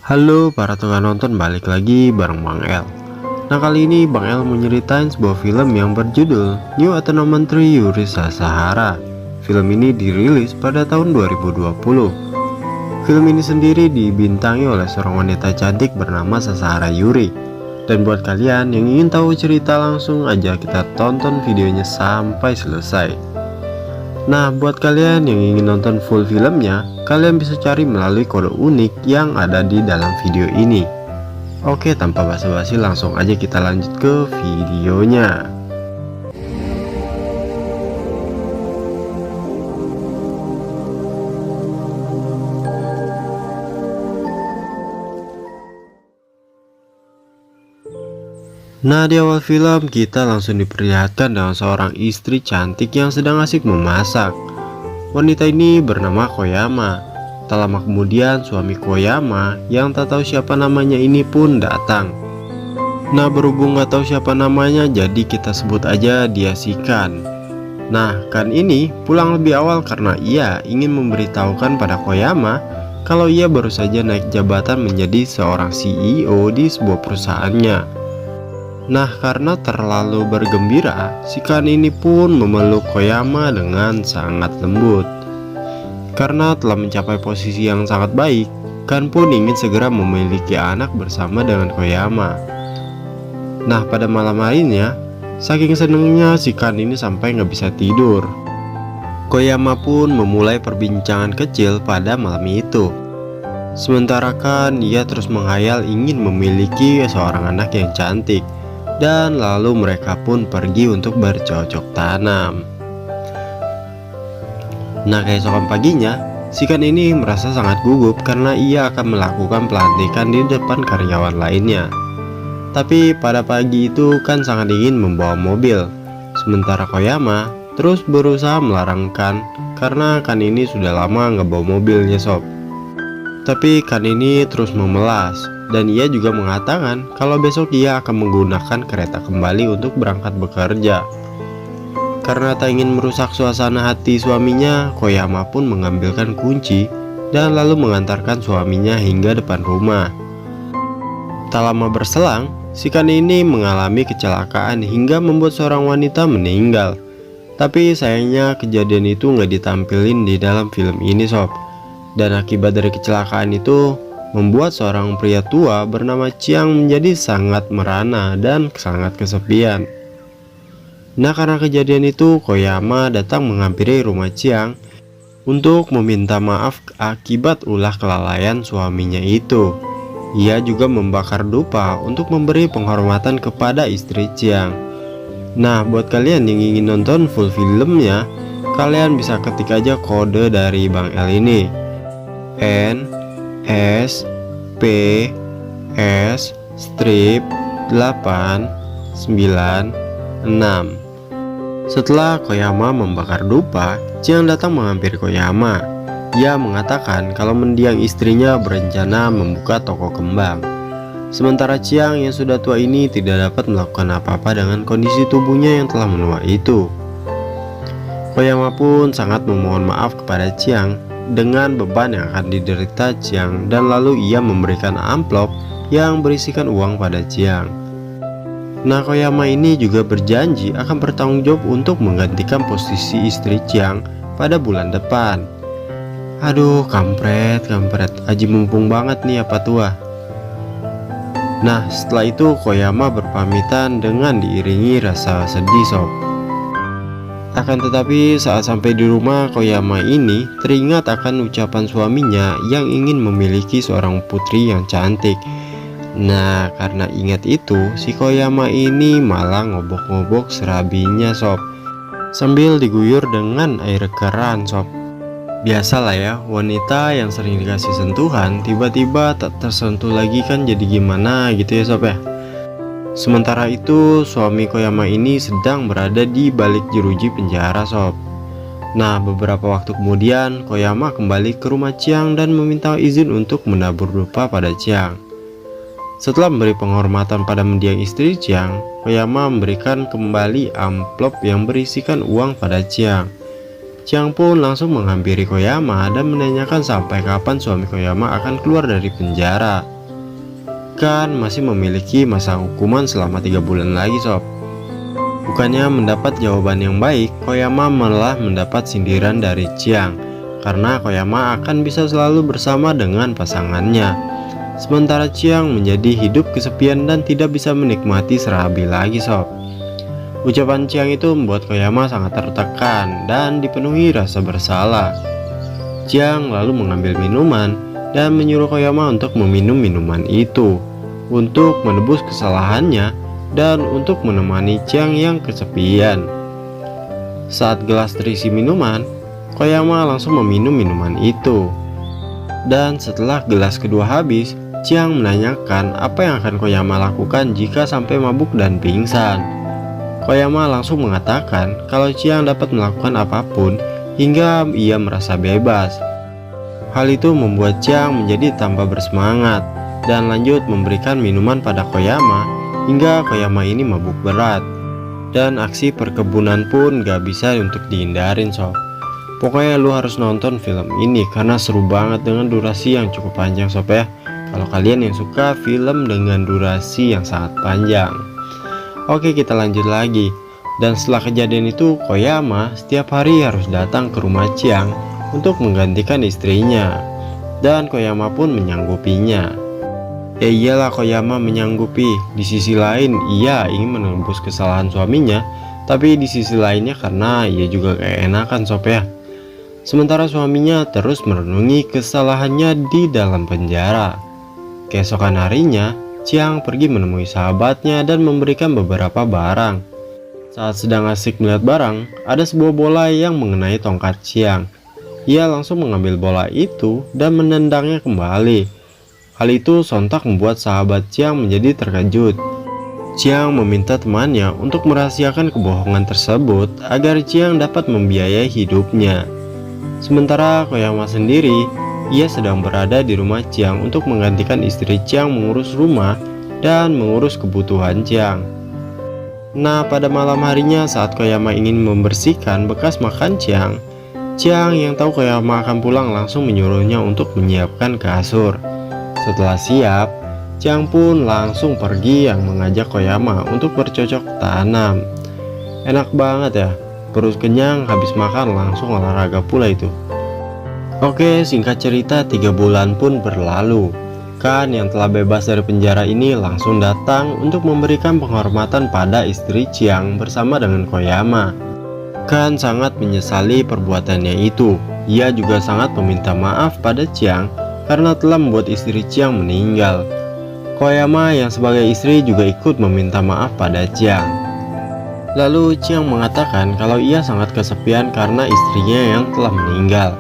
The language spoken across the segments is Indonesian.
Halo para tukang nonton, balik lagi bareng Bang El. Nah, kali ini Bang El mau nyeritain sebuah film yang berjudul New Autonomy Yuri Sasahara. Film ini dirilis pada tahun 2020. Film ini sendiri dibintangi oleh seorang wanita cantik bernama Sasahara Yuri. Dan buat kalian yang ingin tahu cerita, langsung aja kita tonton videonya sampai selesai. Nah, buat kalian yang ingin nonton full filmnya, kalian bisa cari melalui kode unik yang ada di dalam video ini. Oke, tanpa basa-basi langsung aja kita lanjut ke videonya. Nah, di awal film kita langsung diperlihatkan dengan seorang istri cantik yang sedang asik memasak. Wanita ini bernama Koyama. Tak lama kemudian suami Koyama yang tak tahu siapa namanya ini pun datang. Nah, berhubung gak tahu siapa namanya, jadi kita sebut aja dia si Kan. Nah, Kan ini pulang lebih awal karena ia ingin memberitahukan pada Koyama kalau ia baru saja naik jabatan menjadi seorang CEO di sebuah perusahaannya. Nah, karena terlalu bergembira, si Kan ini pun memeluk Koyama dengan sangat lembut. Karena telah mencapai posisi yang sangat baik, Kan pun ingin segera memiliki anak bersama dengan Koyama. Nah, pada malam harinya, saking senengnya si Kan ini sampai nggak bisa tidur. Koyama pun memulai perbincangan kecil pada malam itu. Sementara Kan, ia terus menghayal ingin memiliki seorang anak yang cantik. Dan lalu mereka pun pergi untuk bercocok tanam. Nah, keesokan paginya, si Kan ini merasa sangat gugup karena ia akan melakukan pelantikan di depan karyawan lainnya. Tapi pada pagi itu Kan sangat ingin membawa mobil. Sementara Koyama terus berusaha melarang Kan karena Kan ini sudah lama nggak bawa mobilnya sob. Tapi Kan ini terus memelas. Dan ia juga mengatakan kalau besok ia akan menggunakan kereta kembali untuk berangkat bekerja. Karena tak ingin merusak suasana hati suaminya, Koyama pun mengambilkan kunci dan lalu mengantarkan suaminya hingga depan rumah. Tak lama berselang, si Kan ini mengalami kecelakaan hingga membuat seorang wanita meninggal. Tapi sayangnya kejadian itu nggak ditampilin di dalam film ini sob. Dan akibat dari kecelakaan itu membuat seorang pria tua bernama Chiang menjadi sangat merana dan sangat kesepian. Nah, karena kejadian itu, Koyama datang menghampiri rumah Chiang untuk meminta maaf akibat ulah kelalaian suaminya itu. Ia juga membakar dupa untuk memberi penghormatan kepada istri Chiang. Nah, buat kalian yang ingin nonton full filmnya, kalian bisa ketik aja kode dari Bang El ini, S P S strip 896. Setelah Koyama membakar dupa, Chiang datang menghampiri Koyama. Ia mengatakan kalau mendiang istrinya berencana membuka toko kembang. Sementara Chiang yang sudah tua ini tidak dapat melakukan apa-apa dengan kondisi tubuhnya yang telah menua itu. Koyama pun sangat memohon maaf kepada Chiang dengan beban yang akan diderita Chiang, dan lalu ia memberikan amplop yang berisikan uang pada Chiang. Nah, Koyama ini juga berjanji akan bertanggung jawab untuk menggantikan posisi istri Chiang pada bulan depan. Aduh, kampret, aji mumpung banget nih apa tua. Nah, setelah itu Koyama berpamitan dengan diiringi rasa sedih sob. Akan tetapi saat sampai di rumah, Koyama ini teringat akan ucapan suaminya yang ingin memiliki seorang putri yang cantik. Nah, karena ingat itu, si Koyama ini malah ngobok-ngobok serabinya sob, sambil diguyur dengan air keran sob. Biasalah ya, wanita yang sering dikasih sentuhan tiba-tiba tak tersentuh lagi kan jadi gimana gitu ya sob ya. Sementara itu, suami Koyama ini sedang berada di balik jeruji penjara sob. Nah, beberapa waktu kemudian Koyama kembali ke rumah Chiang dan meminta izin untuk menabur dupa pada Chiang. Setelah memberi penghormatan pada mendiang istri Chiang, Koyama memberikan kembali amplop yang berisikan uang pada Chiang. Chiang pun langsung menghampiri Koyama dan menanyakan sampai kapan suami Koyama akan keluar dari penjara. Kan masih memiliki masa hukuman selama 3 bulan lagi sob. Bukannya mendapat jawaban yang baik, Koyama malah mendapat sindiran dari Chiang karena Koyama akan bisa selalu bersama dengan pasangannya. Sementara Chiang menjadi hidup kesepian dan tidak bisa menikmati serabi lagi sob. Ucapan Chiang itu membuat Koyama sangat tertekan dan dipenuhi rasa bersalah. Chiang lalu mengambil minuman dan menyuruh Koyama untuk meminum minuman itu untuk menebus kesalahannya dan untuk menemani Chiang yang kesepian. Saat gelas terisi minuman, Koyama langsung meminum minuman itu. Dan setelah gelas kedua habis, Chiang menanyakan apa yang akan Koyama lakukan jika sampai mabuk dan pingsan. Koyama langsung mengatakan kalau Chiang dapat melakukan apapun hingga ia merasa bebas. Hal itu membuat Chiang menjadi tambah bersemangat dan lanjut memberikan minuman pada Koyama hingga Koyama ini mabuk berat. Dan aksi perkebunan pun gak bisa untuk dihindarin sob. Pokoknya lu harus nonton film ini karena seru banget dengan durasi yang cukup panjang sob ya. Kalau kalian yang suka film dengan durasi yang sangat panjang. Oke, kita lanjut lagi. Dan setelah kejadian itu, Koyama setiap hari harus datang ke rumah Chiang untuk menggantikan istrinya. Dan Koyama pun menyanggupinya. Ya iyalah, Koyama menyanggupi. Di sisi lain, ia ingin menembus kesalahan suaminya, tapi di sisi lainnya karena ia juga keenakan sob ya. Sementara suaminya terus merenungi kesalahannya di dalam penjara. Keesokan harinya, Chiang pergi menemui sahabatnya dan memberikan beberapa barang. Saat sedang asik melihat barang, ada sebuah bola yang mengenai tongkat Chiang. Ia langsung mengambil bola itu dan menendangnya kembali. Hal itu sontak membuat sahabat Chiang menjadi terkejut. Chiang meminta temannya untuk merahasiakan kebohongan tersebut agar Chiang dapat membiayai hidupnya. Sementara Koyama sendiri, ia sedang berada di rumah Chiang untuk menggantikan istri Chiang mengurus rumah dan mengurus kebutuhan Chiang. Nah, pada malam harinya saat Koyama ingin membersihkan bekas makan Chiang, Chiang yang tahu Koyama akan pulang langsung menyuruhnya untuk menyiapkan kasur. Setelah siap, Chiang pun langsung pergi yang mengajak Koyama untuk bercocok tanam. Enak banget ya, perut kenyang habis makan langsung olahraga pula itu. Oke, singkat cerita 3 bulan pun berlalu. Kan yang telah bebas dari penjara ini langsung datang untuk memberikan penghormatan pada istri Chiang bersama dengan Koyama. Kan sangat menyesali perbuatannya itu. Ia juga sangat meminta maaf pada Chiang karena telah membuat istri Chiang meninggal. Koyama yang sebagai istri juga ikut meminta maaf pada Chiang. Lalu Chiang mengatakan kalau ia sangat kesepian karena istrinya yang telah meninggal.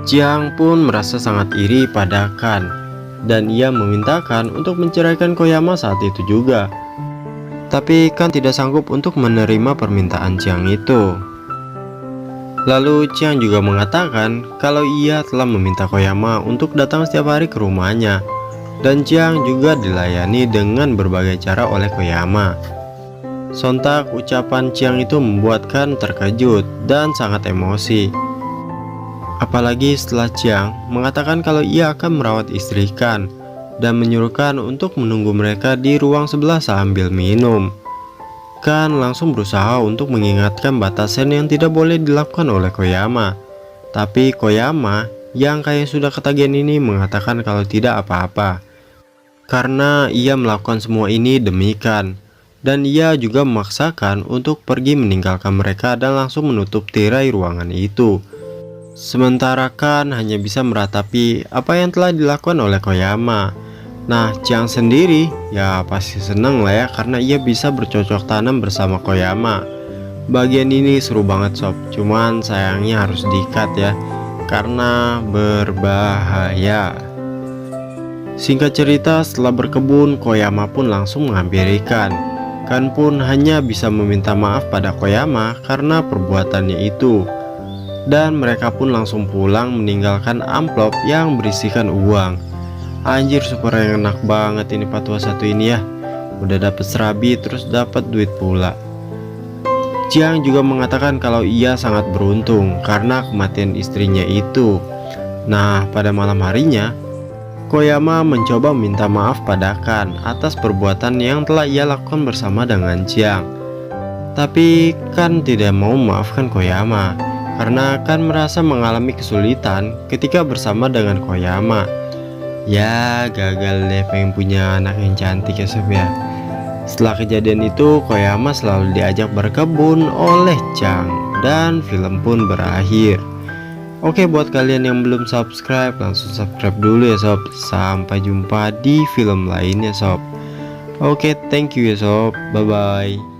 Chiang pun merasa sangat iri pada Kan dan ia memintakan untuk menceraikan Koyama saat itu juga. Tapi Kan tidak sanggup untuk menerima permintaan Chiang itu. Lalu Chiang juga mengatakan kalau ia telah meminta Koyama untuk datang setiap hari ke rumahnya. Dan Chiang juga dilayani dengan berbagai cara oleh Koyama. Sontak ucapan Chiang itu membuat Kan terkejut dan sangat emosi. Apalagi setelah Chiang mengatakan kalau ia akan merawat istri Kan dan menyuruh Kan untuk menunggu mereka di ruang sebelah sambil minum. Kan langsung berusaha untuk mengingatkan batasan yang tidak boleh dilakukan oleh Koyama. Tapi Koyama yang kayak sudah ketagihan ini mengatakan kalau tidak apa-apa, karena ia melakukan semua ini demi Kan. Dan ia juga memaksakan untuk pergi meninggalkan mereka dan langsung menutup tirai ruangan itu. Sementara Kan hanya bisa meratapi apa yang telah dilakukan oleh Koyama. Nah, Chiang sendiri ya pasti seneng lah ya karena ia bisa bercocok tanam bersama Koyama. Bagian ini seru banget sob, cuman sayangnya harus di-cut ya karena berbahaya. Singkat cerita, setelah berkebun, Koyama pun langsung menghampiri Kan. Kan pun hanya bisa meminta maaf pada Koyama karena perbuatannya itu. Dan mereka pun langsung pulang meninggalkan amplop yang berisikan uang. Anjir, super enak banget ini Patwa satu ini ya. Udah dapet serabi terus dapat duit pula. Jiang juga mengatakan kalau ia sangat beruntung karena kematian istrinya itu. Nah, pada malam harinya, Koyama mencoba minta maaf pada Kan atas perbuatan yang telah ia lakukan bersama dengan Jiang. Tapi Kan tidak mau memaafkan Koyama karena Kan merasa mengalami kesulitan ketika bersama dengan Koyama. Ya, gagal deh pengen punya anak yang cantik ya sob ya. Setelah kejadian itu, Koyama selalu diajak berkebun oleh Chang dan film pun berakhir. Oke, buat kalian yang belum subscribe, langsung subscribe dulu ya sob. Sampai jumpa di film lainnya sob. Oke, thank you ya sob. Bye bye.